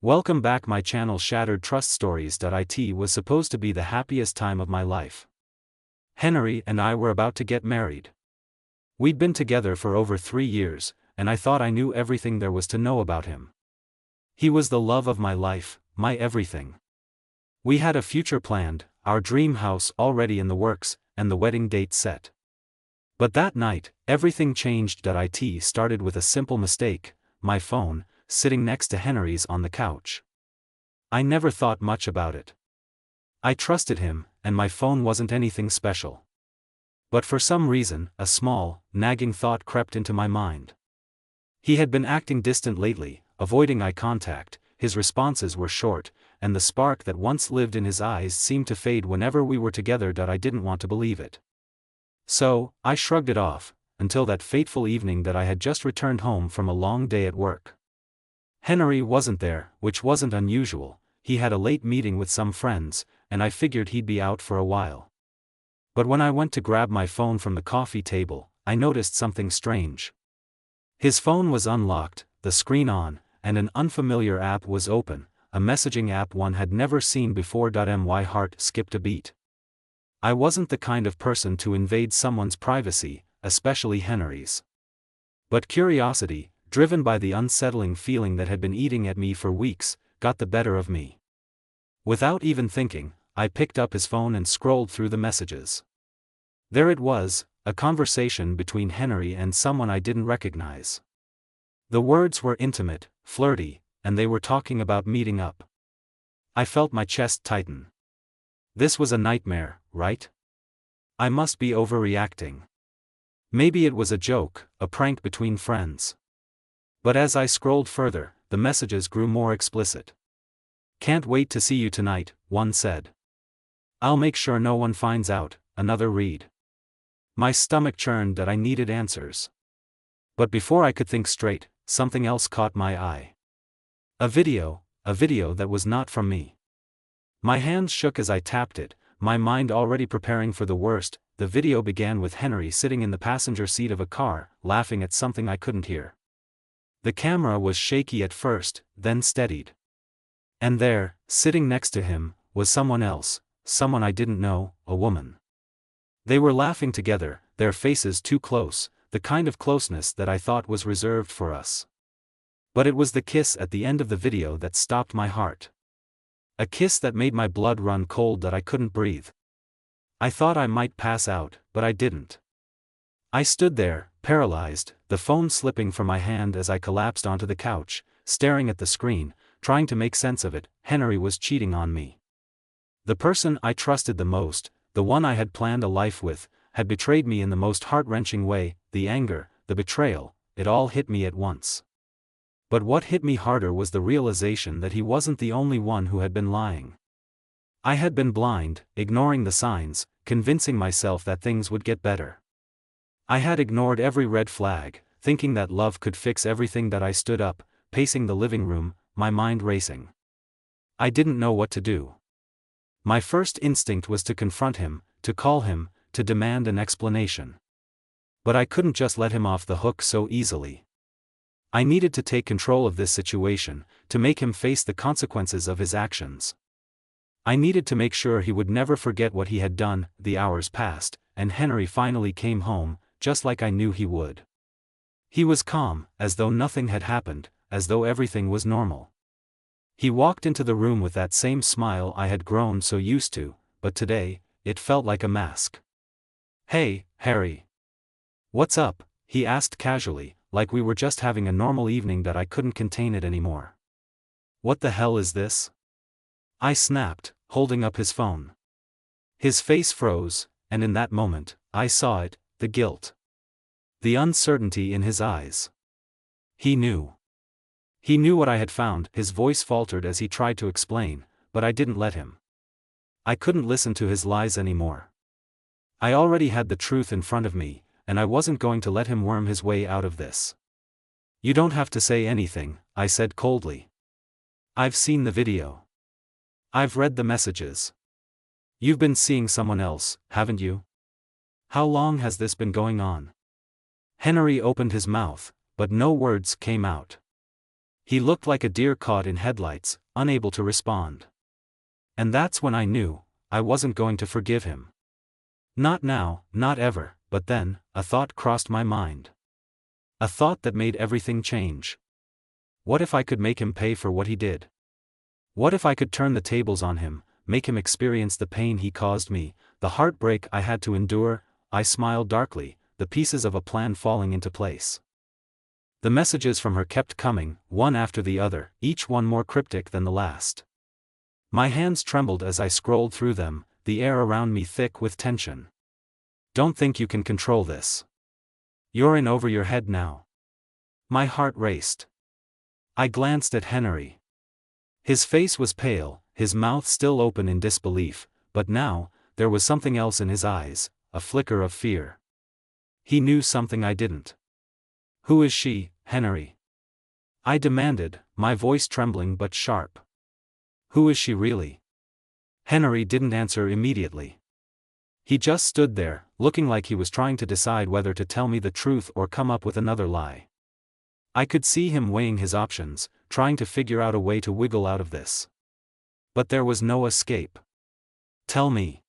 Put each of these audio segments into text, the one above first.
Welcome back my channel. Shattered Trust Stories. It was supposed to be the happiest time of my life. Henery and I were about to get married. We'd been together for over 3 years, and I thought I knew everything there was to know about him. He was the love of my life, my everything. We had a future planned, our dream house already in the works, and the wedding date set. But that night, everything changed. It started with a simple mistake, my phone, sitting next to Henery's on the couch. I never thought much about it. I trusted him, and my phone wasn't anything special. But for some reason, a small, nagging thought crept into my mind. He had been acting distant lately, avoiding eye contact, his responses were short, and the spark that once lived in his eyes seemed to fade whenever we were together. I didn't want to believe it. So, I shrugged it off, until that fateful evening that I had just returned home from a long day at work. Henery wasn't there, which wasn't unusual. He had a late meeting with some friends, and I figured he'd be out for a while. But when I went to grab my phone from the coffee table, I noticed something strange. His phone was unlocked, the screen on, and an unfamiliar app was open, a messaging app one had never seen before. My heart skipped a beat. I wasn't the kind of person to invade someone's privacy, especially Henery's. But curiosity, driven by the unsettling feeling that had been eating at me for weeks, got the better of me. Without even thinking, I picked up his phone and scrolled through the messages. There it was, a conversation between Henery and someone I didn't recognize. The words were intimate, flirty, and they were talking about meeting up. I felt my chest tighten. This was a nightmare, right? I must be overreacting. Maybe it was a joke, a prank between friends. But as I scrolled further, the messages grew more explicit. "Can't wait to see you tonight," one said. "I'll make sure no one finds out," another read. My stomach churned that I needed answers. But before I could think straight, something else caught my eye. A video that was not from me. My hands shook as I tapped it, my mind already preparing for the worst. The video began with Henery sitting in the passenger seat of a car, laughing at something I couldn't hear. The camera was shaky at first, then steadied. And there, sitting next to him, was someone else, someone I didn't know, a woman. They were laughing together, their faces too close, the kind of closeness that I thought was reserved for us. But it was the kiss at the end of the video that stopped my heart. A kiss that made my blood run cold that I couldn't breathe. I thought I might pass out, but I didn't. I stood there, paralyzed, the phone slipping from my hand as I collapsed onto the couch, staring at the screen, trying to make sense of it. Henery was cheating on me. The person I trusted the most, the one I had planned a life with, had betrayed me in the most heart-wrenching way. The anger, the betrayal, it all hit me at once. But what hit me harder was the realization that he wasn't the only one who had been lying. I had been blind, ignoring the signs, convincing myself that things would get better. I had ignored every red flag, thinking that love could fix everything. I stood up, pacing the living room, my mind racing. I didn't know what to do. My first instinct was to confront him, to call him, to demand an explanation. But I couldn't just let him off the hook so easily. I needed to take control of this situation, to make him face the consequences of his actions. I needed to make sure he would never forget what he had done. The hours passed, and Henery finally came home, just like I knew he would. He was calm, as though nothing had happened, as though everything was normal. He walked into the room with that same smile I had grown so used to, but today, it felt like a mask. "Hey, Harry. What's up?" he asked casually, like we were just having a normal evening. I couldn't contain it anymore. "What the hell is this?" I snapped, holding up his phone. His face froze, and in that moment, I saw it, the guilt. The uncertainty in his eyes. He knew. He knew what I had found. His voice faltered as he tried to explain, but I didn't let him. I couldn't listen to his lies anymore. I already had the truth in front of me, and I wasn't going to let him worm his way out of this. "You don't have to say anything," I said coldly. "I've seen the video. I've read the messages. You've been seeing someone else, haven't you? How long has this been going on?" Henery opened his mouth, but no words came out. He looked like a deer caught in headlights, unable to respond. And that's when I knew, I wasn't going to forgive him. Not now, not ever, but then, a thought crossed my mind. A thought that made everything change. What if I could make him pay for what he did? What if I could turn the tables on him, make him experience the pain he caused me, the heartbreak I had to endure? I smiled darkly, the pieces of a plan falling into place. The messages from her kept coming, one after the other, each one more cryptic than the last. My hands trembled as I scrolled through them, the air around me thick with tension. Don't think you can control this. You're in over your head now. My heart raced. I glanced at Henery. His face was pale, his mouth still open in disbelief, but now, there was something else in his eyes, a flicker of fear. He knew something I didn't. Who is she, Henery? I demanded, my voice trembling but sharp. Who is she really? Henery didn't answer immediately. He just stood there, looking like he was trying to decide whether to tell me the truth or come up with another lie. I could see him weighing his options, trying to figure out a way to wiggle out of this. But there was no escape. Tell me.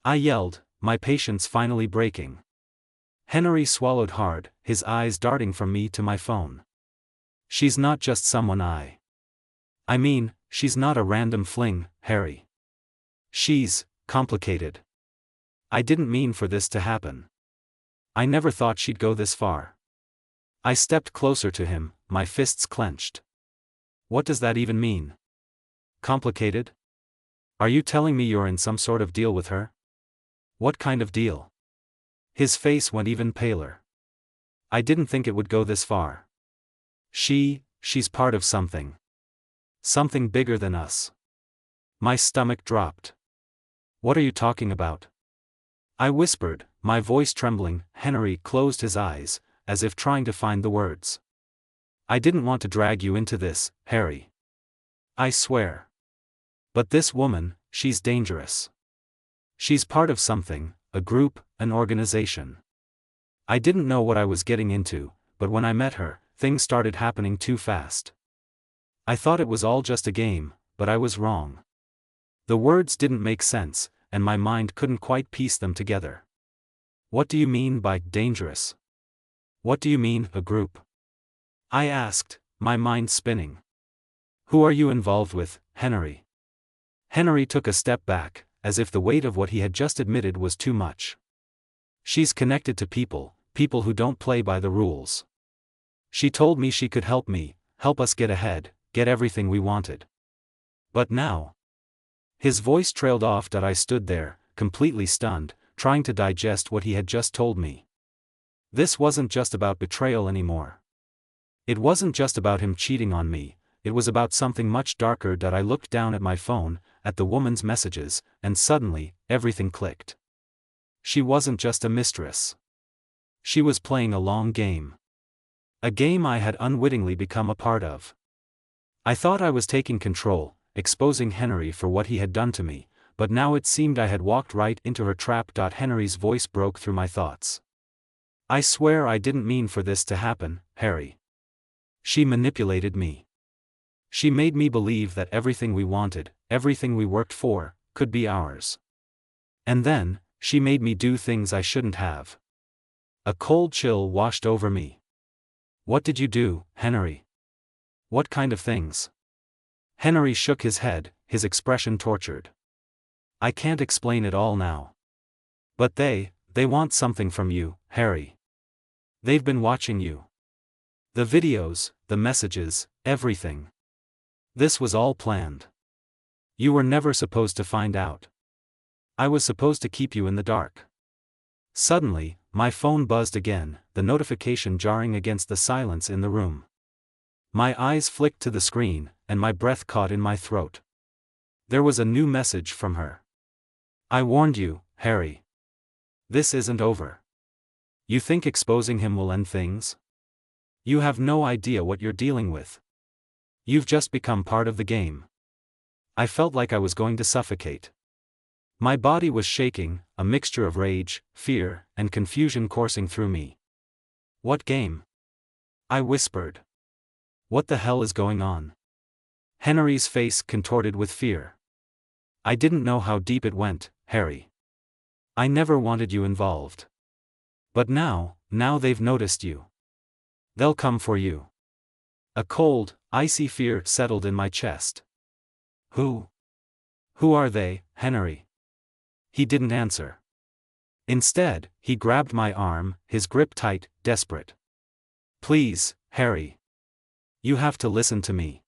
I yelled, my patience finally breaking. Henery swallowed hard, his eyes darting from me to my phone. She's not just someone I mean, she's not a random fling, Harry. She's complicated. I didn't mean for this to happen. I never thought she'd go this far. I stepped closer to him, my fists clenched. What does that even mean? Complicated? Are you telling me you're in some sort of deal with her? What kind of deal? His face went even paler. I didn't think it would go this far. She's part of something. Something bigger than us. My stomach dropped. What are you talking about? I whispered, my voice trembling. Henery closed his eyes, as if trying to find the words. I didn't want to drag you into this, Harry. I swear. But this woman, she's dangerous. She's part of something, a group, an organization. I didn't know what I was getting into, but when I met her, things started happening too fast. I thought it was all just a game, but I was wrong. The words didn't make sense, and my mind couldn't quite piece them together. What do you mean by dangerous? What do you mean, a group? I asked, my mind spinning. Who are you involved with, Henery? Henery took a step back, as if the weight of what he had just admitted was too much. She's connected to people who don't play by the rules. She told me she could help me, help us get ahead, get everything we wanted. But now... His voice trailed off. I stood there, completely stunned, trying to digest what he had just told me. This wasn't just about betrayal anymore. It wasn't just about him cheating on me, it was about something much darker. I looked down at my phone, at the woman's messages, and suddenly, everything clicked. She wasn't just a mistress. She was playing a long game. A game I had unwittingly become a part of. I thought I was taking control, exposing Henery for what he had done to me, but now it seemed I had walked right into her trap. Henery's voice broke through my thoughts. I swear I didn't mean for this to happen, Harry. She manipulated me. She made me believe that everything we wanted, everything we worked for, could be ours. And then, she made me do things I shouldn't have. A cold chill washed over me. What did you do, Henery? What kind of things? Henery shook his head, his expression tortured. I can't explain it all now. But they want something from you, Harry. They've been watching you. The videos, the messages, everything. This was all planned. You were never supposed to find out. I was supposed to keep you in the dark. Suddenly, my phone buzzed again, the notification jarring against the silence in the room. My eyes flicked to the screen, and my breath caught in my throat. There was a new message from her. I warned you, Harry. This isn't over. You think exposing him will end things? You have no idea what you're dealing with. You've just become part of the game. I felt like I was going to suffocate. My body was shaking, a mixture of rage, fear, and confusion coursing through me. What game? I whispered. What the hell is going on? Henery's face contorted with fear. I didn't know how deep it went, Harry. I never wanted you involved. But now they've noticed you. They'll come for you. A cold, icy fear settled in my chest. Who? Who are they, Henery? He didn't answer. Instead, he grabbed my arm, his grip tight, desperate. Please, Harry. You have to listen to me.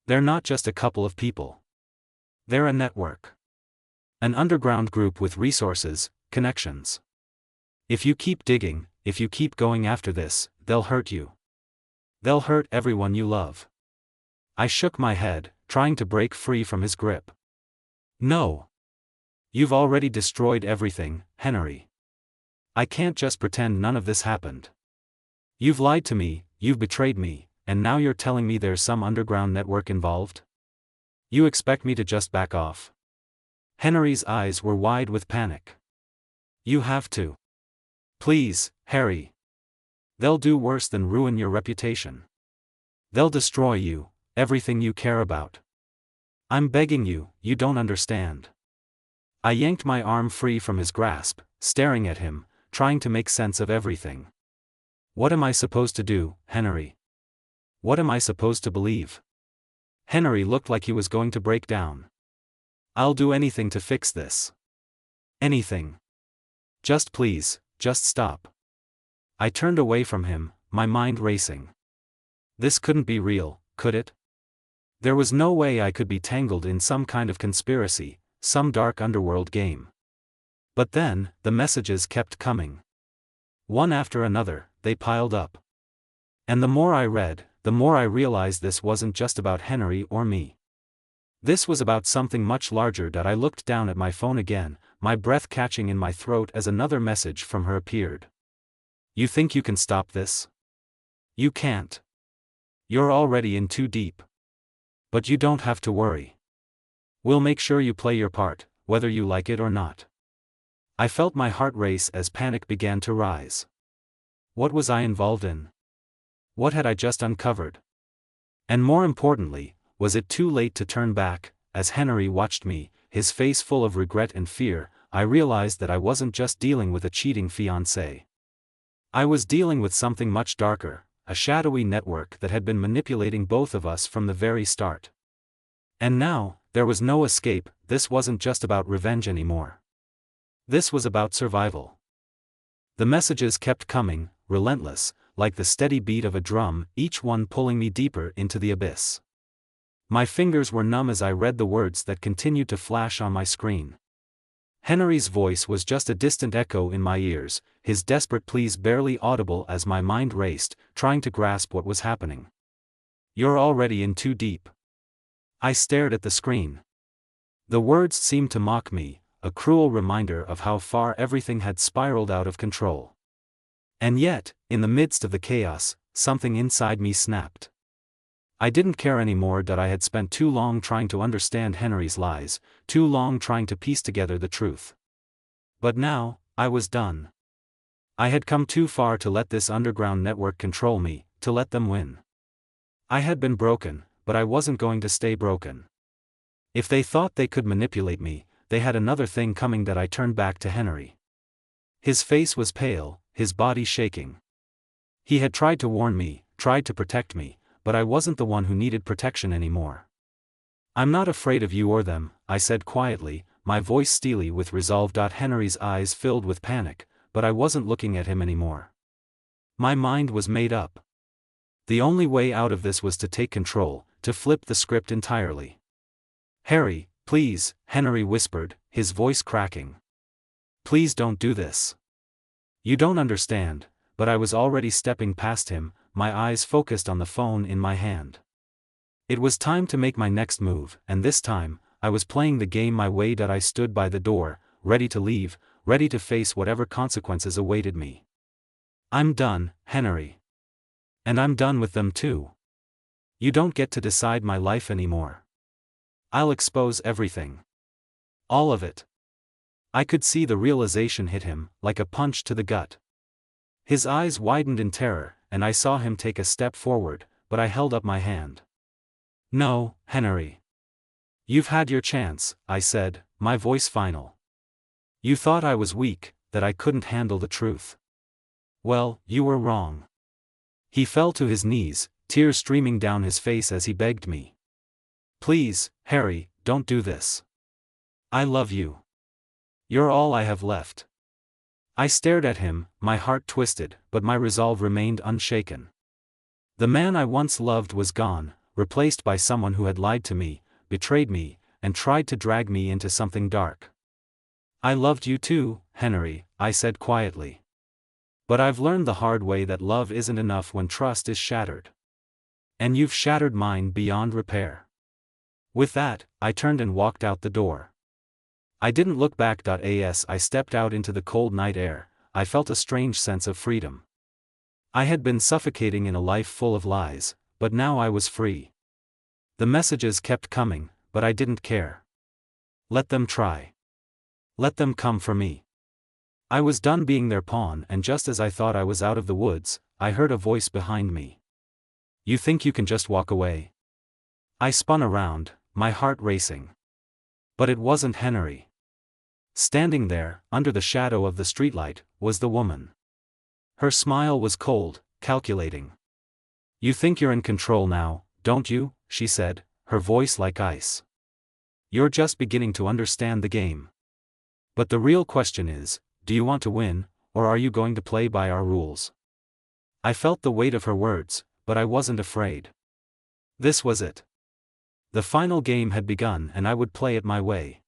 They're not just a couple of people. They're a network. An underground group with resources, connections. If you keep digging, if you keep going after this, they'll hurt you. They'll hurt everyone you love. I shook my head, trying to break free from his grip. No. You've already destroyed everything, Henery. I can't just pretend none of this happened. You've lied to me, you've betrayed me, and now you're telling me there's some underground network involved? You expect me to just back off? Henery's eyes were wide with panic. You have to. Please, Harry. They'll do worse than ruin your reputation. They'll destroy you, everything you care about. I'm begging you, you don't understand. I yanked my arm free from his grasp, staring at him, trying to make sense of everything. What am I supposed to do, Henery? What am I supposed to believe? Henery looked like he was going to break down. I'll do anything to fix this. Anything. Just please, just stop. I turned away from him, my mind racing. This couldn't be real, could it? There was no way I could be tangled in some kind of conspiracy, some dark underworld game. But then, the messages kept coming. One after another, they piled up. And the more I read, the more I realized this wasn't just about Henery or me. This was about something much larger. I looked down at my phone again, my breath catching in my throat as another message from her appeared. You think you can stop this? You can't. You're already in too deep. But you don't have to worry. We'll make sure you play your part, whether you like it or not. I felt my heart race as panic began to rise. What was I involved in? What had I just uncovered? And more importantly, was it too late to turn back? As Henery watched me, his face full of regret and fear, I realized that I wasn't just dealing with a cheating fiancé. I was dealing with something much darker, a shadowy network that had been manipulating both of us from the very start. And now, there was no escape. This wasn't just about revenge anymore. This was about survival. The messages kept coming, relentless, like the steady beat of a drum, each one pulling me deeper into the abyss. My fingers were numb as I read the words that continued to flash on my screen. Henery's voice was just a distant echo in my ears, his desperate pleas barely audible as my mind raced, trying to grasp what was happening. You're already in too deep. I stared at the screen. The words seemed to mock me, a cruel reminder of how far everything had spiraled out of control. And yet, in the midst of the chaos, something inside me snapped. I didn't care anymore that I had spent too long trying to understand Henery's lies, too long trying to piece together the truth. But now, I was done. I had come too far to let this underground network control me, to let them win. I had been broken, but I wasn't going to stay broken. If they thought they could manipulate me, they had another thing coming. That I turned back to Henery. His face was pale, his body shaking. He had tried to warn me, tried to protect me, but I wasn't the one who needed protection anymore. I'm not afraid of you or them, I said quietly, my voice steely with resolve. Henery's eyes filled with panic, but I wasn't looking at him anymore. My mind was made up. The only way out of this was to take control, to flip the script entirely. Harry, please, Henery whispered, his voice cracking. Please don't do this. You don't understand, but I was already stepping past him, my eyes focused on the phone in my hand. It was time to make my next move, and this time, I was playing the game my way. I stood by the door, ready to leave, ready to face whatever consequences awaited me. I'm done, Henery. And I'm done with them too. You don't get to decide my life anymore. I'll expose everything. All of it. I could see the realization hit him, like a punch to the gut. His eyes widened in terror, and I saw him take a step forward, but I held up my hand. No, Henery. You've had your chance, I said, my voice final. You thought I was weak, that I couldn't handle the truth. Well, you were wrong. He fell to his knees, tears streaming down his face as he begged me. Please, Harry, don't do this. I love you. You're all I have left. I stared at him, my heart twisted, but my resolve remained unshaken. The man I once loved was gone, replaced by someone who had lied to me, betrayed me, and tried to drag me into something dark. I loved you too, Henery, I said quietly. But I've learned the hard way that love isn't enough when trust is shattered. And you've shattered mine beyond repair. With that, I turned and walked out the door. I didn't look back. As I stepped out into the cold night air, I felt a strange sense of freedom. I had been suffocating in a life full of lies, but now I was free. The messages kept coming, but I didn't care. Let them try. Let them come for me. I was done being their pawn, and just as I thought I was out of the woods, I heard a voice behind me. You think you can just walk away? I spun around, my heart racing. But it wasn't Henery. Standing there, under the shadow of the streetlight, was the woman. Her smile was cold, calculating. You think you're in control now, don't you? She said, her voice like ice. You're just beginning to understand the game. But the real question is, do you want to win, or are you going to play by our rules? I felt the weight of her words, but I wasn't afraid. This was it. The final game had begun, and I would play it my way.